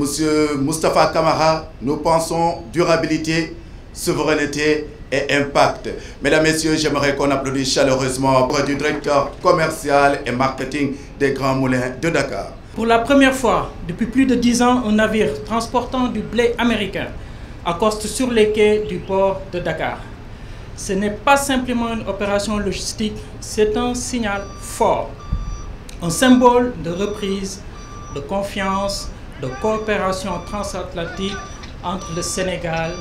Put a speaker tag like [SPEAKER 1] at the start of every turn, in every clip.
[SPEAKER 1] Monsieur Moustapha Camara, nous pensons durabilité, souveraineté et impact. Mesdames, Messieurs, j'aimerais qu'on applaudisse chaleureusement du directeur commercial et marketing des Grands Moulins de Dakar.
[SPEAKER 2] Pour la première fois, depuis plus de 10 ans, un navire transportant du blé américain accoste sur les quais du port de Dakar. Ce n'est pas simplement une opération logistique, c'est un signal fort, un symbole de reprise, de confiance, de coopération transatlantique entre le Sénégal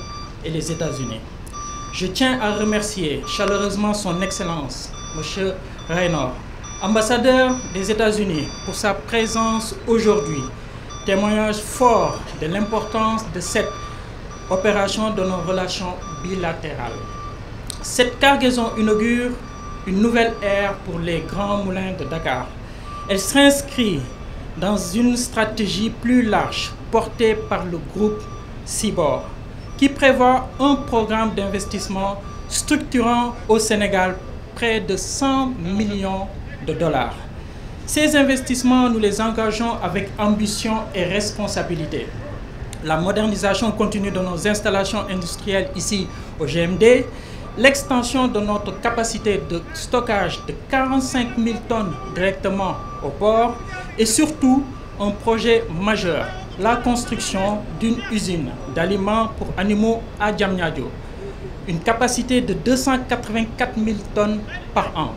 [SPEAKER 2] et les États-Unis. Je tiens à remercier chaleureusement son Excellence, M. Raynor, ambassadeur des États-Unis, pour sa présence aujourd'hui. Témoignage fort de l'importance de cette opération de nos relations bilatérales. Cette cargaison inaugure une nouvelle ère pour les Grands Moulins de Dakar. Elle s'inscrit dans une stratégie plus large portée par le groupe Cibor, qui prévoit un programme d'investissement structurant au Sénégal près de 100 millions de dollars. Ces investissements, nous les engageons avec ambition et responsabilité. La modernisation continue de nos installations industrielles ici au GMD, l'extension de notre capacité de stockage de 45 000 tonnes directement au port et surtout un projet majeur, la construction d'une usine d'aliments pour animaux à Diamniadio, une capacité de 284 000 tonnes par an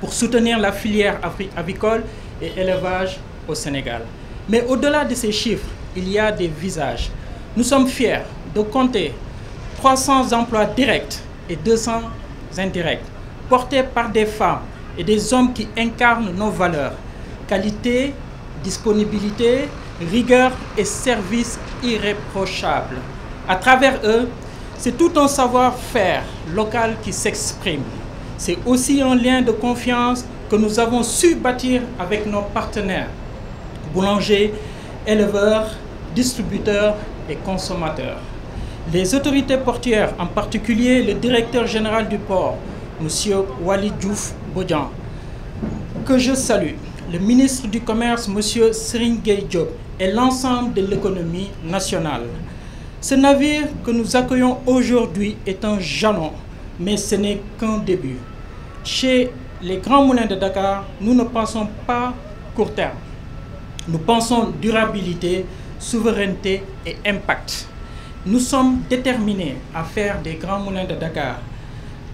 [SPEAKER 2] pour soutenir la filière avicole et élevage au Sénégal. Mais au-delà de ces chiffres, il y a des visages. Nous sommes fiers de compter 300 emplois directs et 200 indirects, portés par des femmes et des hommes qui incarnent nos valeurs, qualité, disponibilité, rigueur et service irréprochable. À travers eux, c'est tout un savoir-faire local qui s'exprime. C'est aussi un lien de confiance que nous avons su bâtir avec nos partenaires, boulangers, éleveurs, distributeurs et consommateurs. Les autorités portuaires, en particulier le directeur général du port, M. Wali Diouf Bodjan, que je salue, le ministre du Commerce, M. Serigne Gueye Diop, et l'ensemble de l'économie nationale. Ce navire que nous accueillons aujourd'hui est un jalon, mais ce n'est qu'un début. Chez les Grands Moulins de Dakar, nous ne pensons pas court terme. Nous pensons durabilité, souveraineté et impact. Nous sommes déterminés à faire des Grands Moulins de Dakar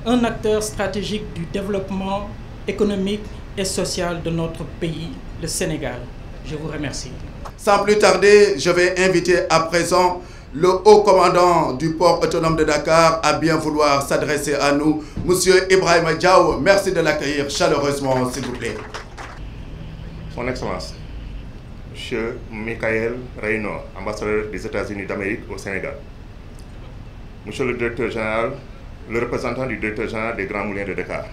[SPEAKER 2] un acteur stratégique du développement économique et social de notre pays, le Sénégal. Je vous remercie.
[SPEAKER 1] Sans plus tarder, je vais inviter à présent le haut commandant du port autonome de Dakar à bien vouloir s'adresser à nous, Monsieur Ibrahima Diaw. Merci de l'accueillir chaleureusement, s'il vous plaît.
[SPEAKER 3] Son Excellence, Monsieur Michael Raynor, ambassadeur des États-Unis d'Amérique au Sénégal. Monsieur le directeur général, le représentant du directeur général des Grands Moulins de Dakar.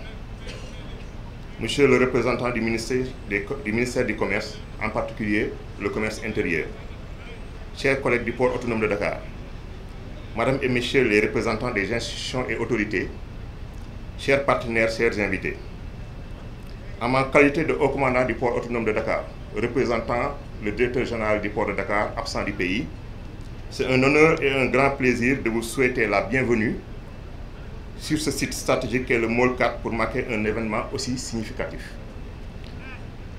[SPEAKER 3] Monsieur le représentant du ministère du Commerce, en particulier le commerce intérieur. Chers collègues du port autonome de Dakar, Madame et Messieurs les représentants des institutions et autorités, chers partenaires, chers invités. En ma qualité de haut commandant du port autonome de Dakar, représentant le directeur général du port de Dakar, absent du pays, c'est un honneur et un grand plaisir de vous souhaiter la bienvenue sur ce site stratégique qu'est le Môle 4 pour marquer un événement aussi significatif.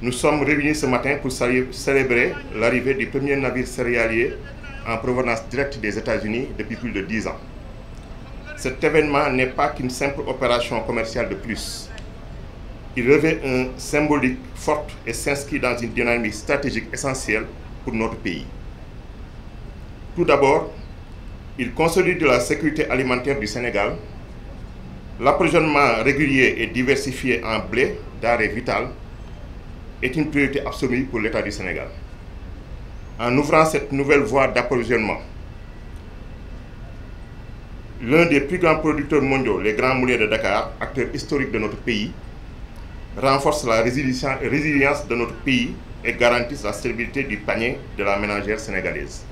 [SPEAKER 3] Nous sommes réunis ce matin pour célébrer l'arrivée du premier navire céréalier en provenance directe des États-Unis depuis plus de 10 ans. Cet événement n'est pas qu'une simple opération commerciale de plus. Il revêt une symbolique forte et s'inscrit dans une dynamique stratégique essentielle pour notre pays. Tout d'abord, il consolide la sécurité alimentaire du Sénégal. L'approvisionnement régulier et diversifié en blé, denrée vitale, est une priorité absolue pour l'État du Sénégal. En ouvrant cette nouvelle voie d'approvisionnement, l'un des plus grands producteurs mondiaux, les Grands Moulins de Dakar, acteur historique de notre pays, renforce la résilience de notre pays et garantit la stabilité du panier de la ménagère sénégalaise.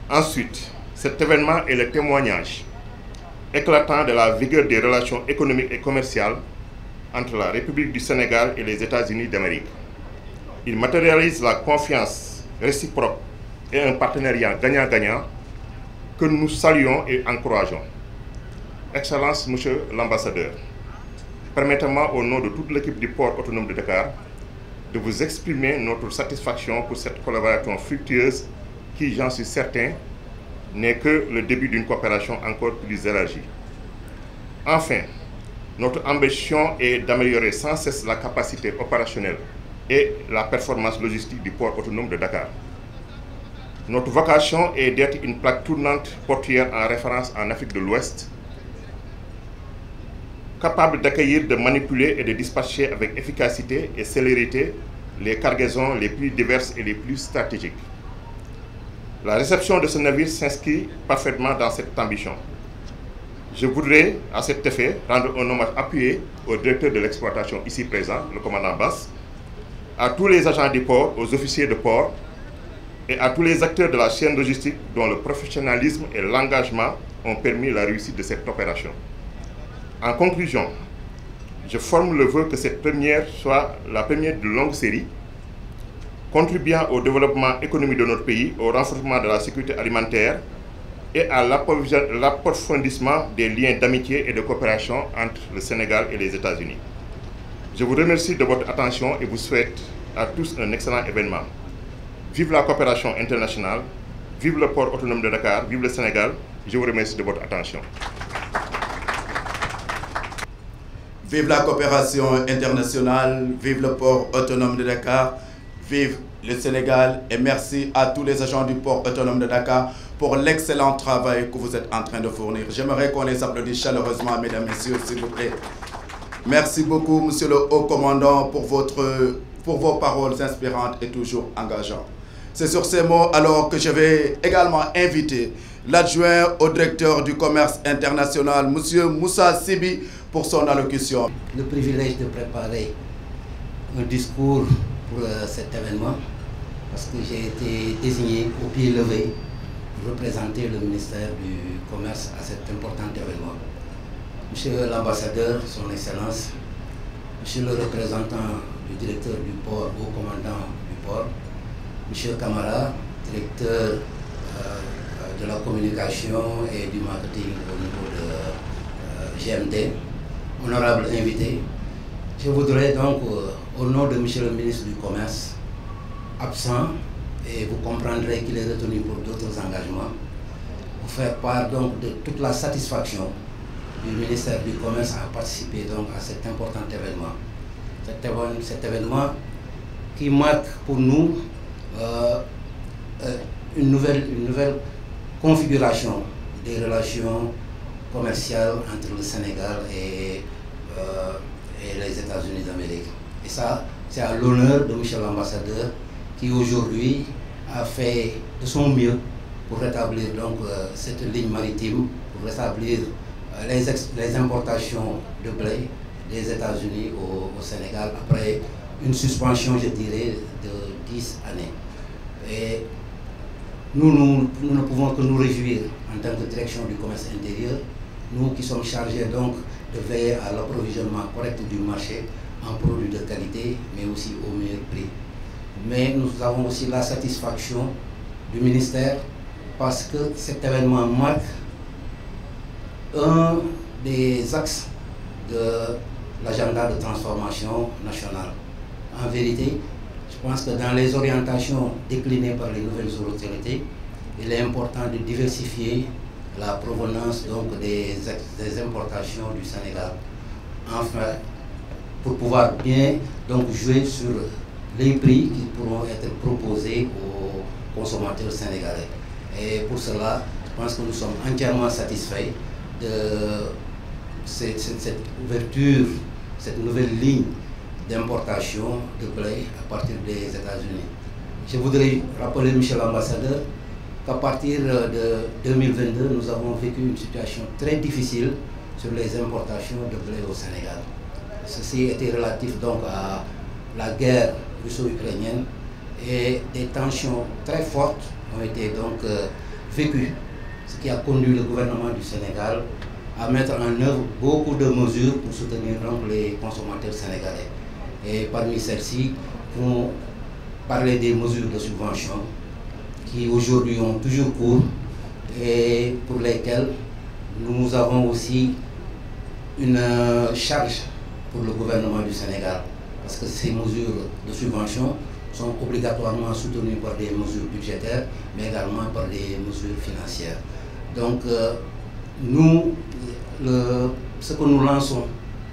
[SPEAKER 3] Ensuite, cet événement est le témoignage éclatant de la vigueur des relations économiques et commerciales entre la République du Sénégal et les États-Unis d'Amérique. Il matérialise la confiance réciproque et un partenariat gagnant-gagnant que nous saluons et encourageons. Excellence, Monsieur l'ambassadeur, permettez-moi au nom de toute l'équipe du port autonome de Dakar de vous exprimer notre satisfaction pour cette collaboration fructueuse qui, j'en suis certain, n'est que le début d'une coopération encore plus élargie. Enfin, notre ambition est d'améliorer sans cesse la capacité opérationnelle et la performance logistique du port autonome de Dakar. Notre vocation est d'être une plaque tournante portuaire en référence en Afrique de l'Ouest, capable d'accueillir, de manipuler et de dispatcher avec efficacité et célérité les cargaisons les plus diverses et les plus stratégiques. La réception de ce navire s'inscrit parfaitement dans cette ambition. Je voudrais, à cet effet, rendre un hommage appuyé au directeur de l'exploitation ici présent, le commandant Bass, à tous les agents du port, aux officiers de port et à tous les acteurs de la chaîne logistique dont le professionnalisme et l'engagement ont permis la réussite de cette opération. En conclusion, je forme le vœu que cette première soit la première d'une longue série, contribuant au développement économique de notre pays, au renforcement de la sécurité alimentaire et à l'approfondissement des liens d'amitié et de coopération entre le Sénégal et les États-Unis. Je vous remercie de votre attention et vous souhaite à tous un excellent événement. Vive la coopération internationale, vive le port autonome de Dakar, vive le Sénégal. Je vous remercie de votre attention.
[SPEAKER 1] Vive la coopération internationale, vive le port autonome de Dakar, vive le Sénégal et merci à tous les agents du port autonome de Dakar pour l'excellent travail que vous êtes en train de fournir. J'aimerais qu'on les applaudisse chaleureusement, mesdames, messieurs, s'il vous plaît. Merci beaucoup, monsieur le haut commandant, pour vos paroles inspirantes et toujours engageantes. C'est sur ces mots alors que je vais également inviter l'adjoint au directeur du commerce international, monsieur Moussa Sibi, pour son allocution.
[SPEAKER 4] Le privilège de préparer un discours pour cet événement, parce que j'ai été désigné au pied levé pour représenter le ministère du Commerce à cet important événement. Monsieur l'ambassadeur, son Excellence, monsieur le représentant du directeur du port, haut commandant du port, monsieur Camara, directeur de la communication et du marketing au niveau de GMD, honorable invité, je voudrais donc, au nom de monsieur le ministre du Commerce, absent, et vous comprendrez qu'il est retenu pour d'autres engagements, vous faire part donc de toute la satisfaction du ministère du Commerce à participer donc à cet important événement. Cet événement qui marque pour nous une nouvelle configuration des relations commerciales entre le Sénégal et les États-Unis d'Amérique. Et ça, c'est à l'honneur de monsieur l'ambassadeur qui aujourd'hui a fait de son mieux pour rétablir donc cette ligne maritime, pour rétablir les importations de blé des États-Unis au Sénégal après une suspension, je dirais, de 10 années. Et nous ne pouvons que nous réjouir en tant que direction du commerce intérieur, nous qui sommes chargés donc de veiller à l'approvisionnement correct du marché en produits de qualité, mais aussi au meilleur prix. Mais nous avons aussi la satisfaction du ministère parce que cet événement marque un des axes de l'agenda de transformation nationale. En vérité, je pense que dans les orientations déclinées par les nouvelles autorités, il est important de diversifier la provenance donc des importations du Sénégal. Enfin, pour pouvoir bien donc jouer sur les prix qui pourront être proposés aux consommateurs sénégalais. Et pour cela, je pense que nous sommes entièrement satisfaits de cette ouverture, cette nouvelle ligne d'importation de blé à partir des États-Unis. Je voudrais rappeler, monsieur l'ambassadeur, qu'à partir de 2022, nous avons vécu une situation très difficile sur les importations de blé au Sénégal. Ceci était relatif donc à la guerre russo-ukrainienne et des tensions très fortes ont été donc vécues, ce qui a conduit le gouvernement du Sénégal à mettre en œuvre beaucoup de mesures pour soutenir donc les consommateurs sénégalais. Et parmi celles-ci, on parlait des mesures de subvention qui aujourd'hui ont toujours cours et pour lesquels nous avons aussi une charge pour le gouvernement du Sénégal, parce que ces mesures de subvention sont obligatoirement soutenues par des mesures budgétaires, mais également par des mesures financières. Donc nous, ce que nous lançons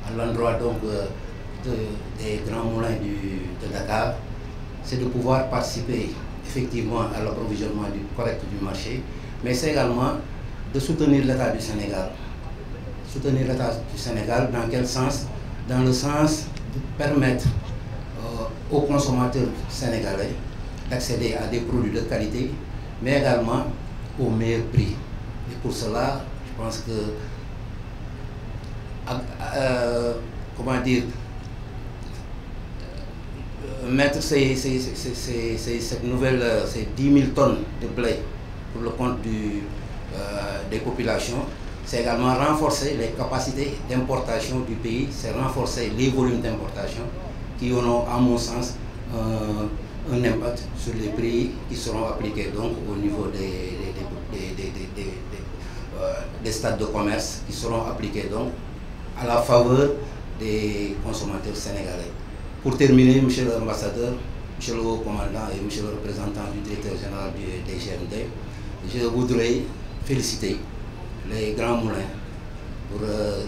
[SPEAKER 4] à l'endroit des grands moulins de Dakar, c'est de pouvoir participer effectivement à l'approvisionnement correct du marché, mais c'est également de soutenir l'État du Sénégal. Soutenir l'État du Sénégal dans quel sens? Dans le sens de permettre aux consommateurs sénégalais d'accéder à des produits de qualité, mais également au meilleur prix. Et pour cela, je pense que mettre ces 10 000 tonnes de blé pour le compte des populations, c'est également renforcer les capacités d'importation du pays, c'est renforcer les volumes d'importation qui auront, à mon sens, un impact sur les prix qui seront appliqués donc au niveau des stades de commerce, qui seront appliqués donc à la faveur des consommateurs sénégalais. Pour terminer, monsieur l'ambassadeur, monsieur le haut commandant et monsieur le représentant du directeur général du DGMD, je voudrais féliciter les grands moulins pour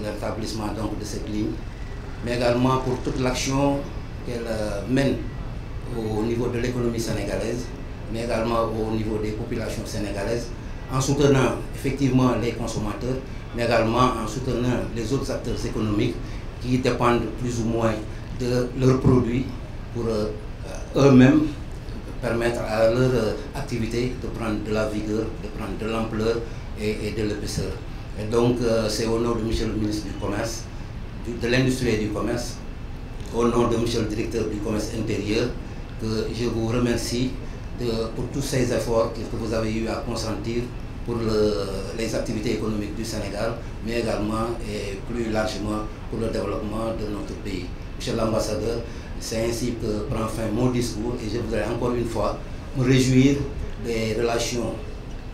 [SPEAKER 4] l'établissement de cette ligne, mais également pour toute l'action qu'elle mène au niveau de l'économie sénégalaise, mais également au niveau des populations sénégalaises, en soutenant effectivement les consommateurs, mais également en soutenant les autres acteurs économiques qui dépendent plus ou moins de leurs produits pour eux-mêmes permettre à leur activité de prendre de la vigueur, de prendre de l'ampleur et de l'épaisseur. Et donc c'est au nom de monsieur le ministre du Commerce, de l'Industrie et du Commerce, au nom de monsieur le directeur du Commerce intérieur, que je vous remercie pour tous ces efforts que vous avez eu à consentir pour les activités économiques du Sénégal, mais également et plus largement pour le développement de notre pays. Monsieur l'ambassadeur, c'est ainsi que prend fin mon discours et je voudrais encore une fois me réjouir des relations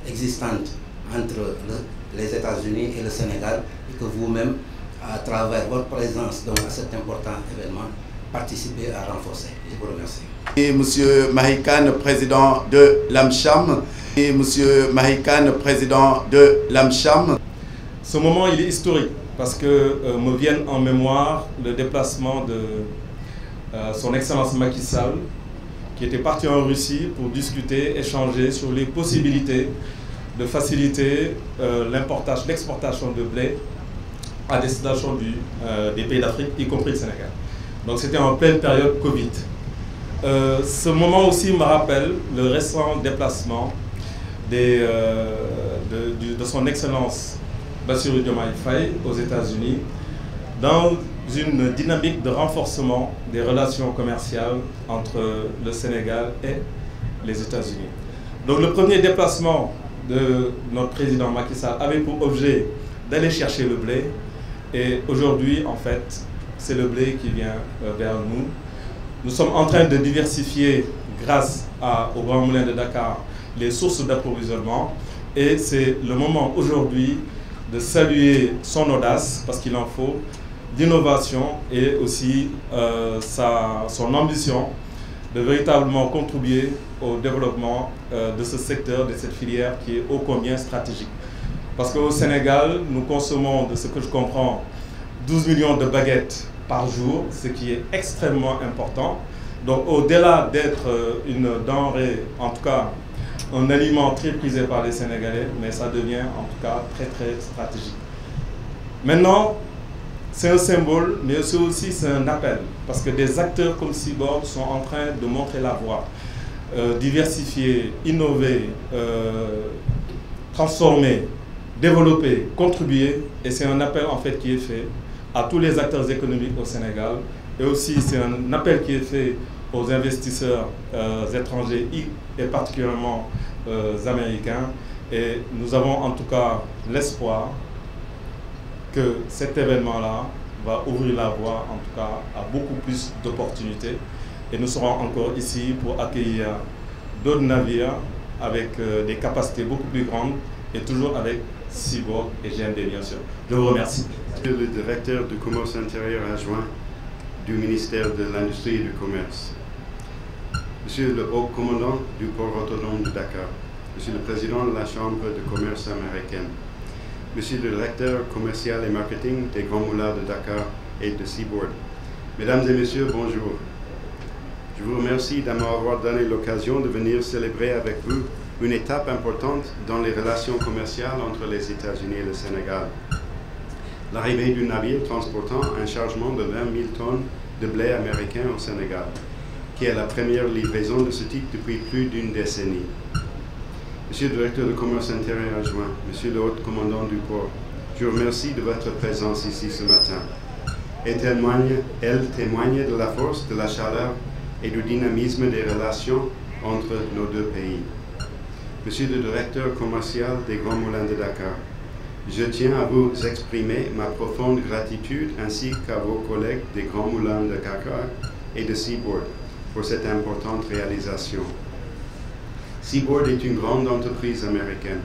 [SPEAKER 4] existantes entre les États-Unis et le Sénégal et que vous-même, à travers votre présence donc, à cet important événement, participez à renforcer. Je vous remercie.
[SPEAKER 1] Et monsieur Mahi Kane, président de l'AMCHAM. Et monsieur Mahi Kane, président de l'AMCHAM.
[SPEAKER 5] Ce moment, il est historique parce que me viennent en mémoire le déplacement de son Excellence Macky Sall, qui était parti en Russie pour discuter, échanger sur les possibilités de faciliter l'exportation de blé à destination des pays d'Afrique, y compris le Sénégal. Donc c'était en pleine période Covid. Ce moment aussi me rappelle le récent déplacement de son Excellence Bassirou Diomaye Faye aux États-Unis dans une dynamique de renforcement des relations commerciales entre le Sénégal et les États-Unis. Donc le premier déplacement de notre président Macky Sall avait pour objet d'aller chercher le blé et aujourd'hui en fait c'est le blé qui vient vers nous. Nous sommes en train de diversifier grâce au Grand Moulin de Dakar les sources d'approvisionnement et c'est le moment aujourd'hui de saluer son audace parce qu'il en faut, d'innovation et aussi son ambition de véritablement contribuer au développement de ce secteur, de cette filière qui est ô combien stratégique. Parce qu'au Sénégal, nous consommons, de ce que je comprends, 12 millions de baguettes par jour, ce qui est extrêmement important. Donc au-delà d'être une denrée, en tout cas un aliment très prisé par les Sénégalais, mais ça devient en tout cas très très stratégique. Maintenant, c'est un symbole, mais aussi c'est un appel, parce que des acteurs comme Seaboard sont en train de montrer la voie, diversifier, innover, transformer, développer, contribuer, et c'est un appel en fait qui est fait à tous les acteurs économiques au Sénégal, et aussi c'est un appel qui est fait aux investisseurs étrangers et particulièrement américains, et nous avons en tout cas l'espoir que cet événement-là va ouvrir la voie en tout cas à beaucoup plus d'opportunités, et nous serons encore ici pour accueillir d'autres navires avec des capacités beaucoup plus grandes et toujours avec Seaboard et GMD bien sûr. Je vous remercie.
[SPEAKER 6] Monsieur le directeur du commerce intérieur adjoint du ministère de l'Industrie et du Commerce, Monsieur le haut commandant du port autonome de Dakar, Monsieur le président de la Chambre de commerce américaine, Monsieur le directeur commercial et marketing des Grands Moulins de Dakar et de Seaboard, Mesdames et Messieurs, bonjour. Je vous remercie de m'avoir donné l'occasion de venir célébrer avec vous une étape importante dans les relations commerciales entre les États-Unis et le Sénégal. L'arrivée du navire transportant un chargement de 20 000 tonnes de blé américain au Sénégal, qui est la première livraison de ce type depuis plus d'une décennie. Monsieur le directeur de commerce intérieur adjoint, Monsieur le haut commandant du port, je vous remercie de votre présence ici ce matin. Elle témoigne de la force, de la chaleur et du dynamisme des relations entre nos deux pays. Monsieur le directeur commercial des Grands Moulins de Dakar, je tiens à vous exprimer ma profonde gratitude ainsi qu'à vos collègues des Grands Moulins de Dakar et de Seaboard pour cette importante réalisation. Seaboard est une grande entreprise américaine.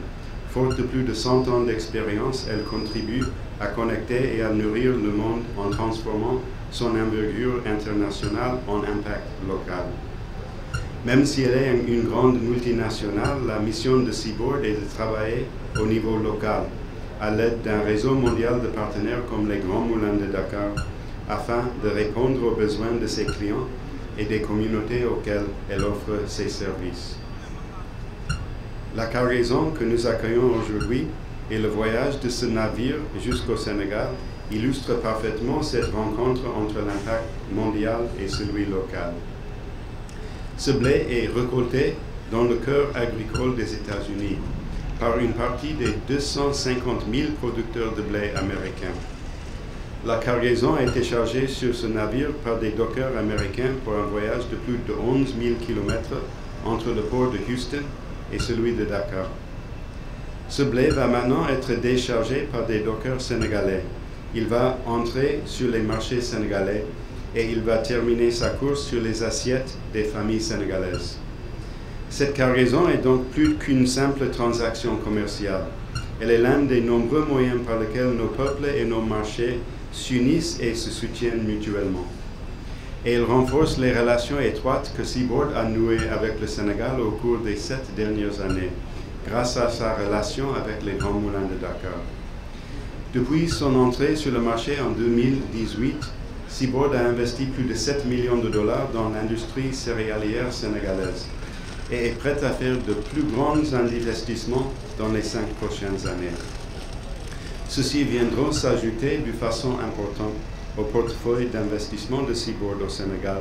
[SPEAKER 6] Forte de plus de 100 ans d'expérience, elle contribue à connecter et à nourrir le monde en transformant son envergure internationale en impact local. Même si elle est une grande multinationale, la mission de Seaboard est de travailler au niveau local, à l'aide d'un réseau mondial de partenaires comme les Grands Moulins de Dakar, afin de répondre aux besoins de ses clients et des communautés auxquelles elle offre ses services. La cargaison que nous accueillons aujourd'hui et le voyage de ce navire jusqu'au Sénégal illustre parfaitement cette rencontre entre l'impact mondial et celui local. Ce blé est récolté dans le cœur agricole des États-Unis par une partie des 250 000 producteurs de blé américains. La cargaison a été chargée sur ce navire par des dockers américains pour un voyage de plus de 11 000 km entre le port de Houston et celui de Dakar. Ce blé va maintenant être déchargé par des dockers sénégalais. Il va entrer sur les marchés sénégalais et il va terminer sa course sur les assiettes des familles sénégalaises. Cette cargaison est donc plus qu'une simple transaction commerciale. Elle est l'un des nombreux moyens par lesquels nos peuples et nos marchés s'unissent et se soutiennent mutuellement. Et elle renforce les relations étroites que Seaboard a nouées avec le Sénégal au cours des 7 dernières années, grâce à sa relation avec les Grands Moulins de Dakar. Depuis son entrée sur le marché en 2018, Seaboard a investi plus de 7 millions de dollars dans l'industrie céréalière sénégalaise et est prête à faire de plus grands investissements dans les 5 prochaines années. Ceux-ci viendront s'ajouter de façon importante au portefeuille d'investissement de Seaboard au Sénégal,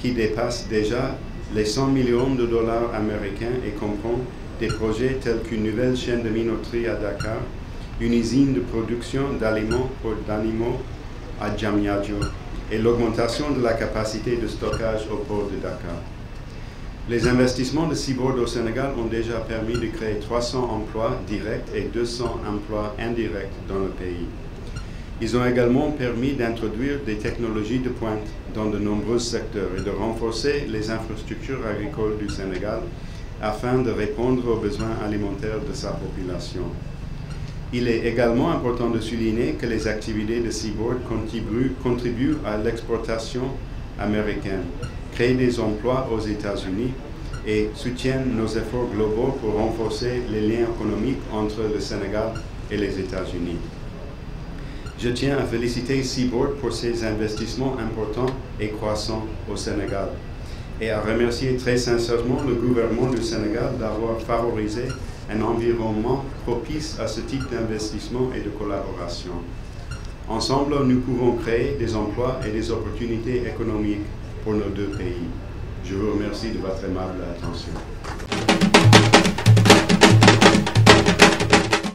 [SPEAKER 6] qui dépasse déjà les 100 millions de dollars américains et comprend des projets tels qu'une nouvelle chaîne de minoterie à Dakar, une usine de production d'aliments pour d'animaux à Diamniadio et l'augmentation de la capacité de stockage au port de Dakar. Les investissements de Seaboard au Sénégal ont déjà permis de créer 300 emplois directs et 200 emplois indirects dans le pays. Ils ont également permis d'introduire des technologies de pointe dans de nombreux secteurs et de renforcer les infrastructures agricoles du Sénégal afin de répondre aux besoins alimentaires de sa population. Il est également important de souligner que les activités de Seaboard contribuent à l'exportation américaine, créent des emplois aux États-Unis et soutiennent nos efforts globaux pour renforcer les liens économiques entre le Sénégal et les États-Unis. Je tiens à féliciter Seaboard pour ses investissements importants et croissants au Sénégal et à remercier très sincèrement le gouvernement du Sénégal d'avoir favorisé un environnement propice à ce type d'investissement et de collaboration. Ensemble, nous pouvons créer des emplois et des opportunités économiques pour nos deux pays. Je vous remercie de votre aimable attention.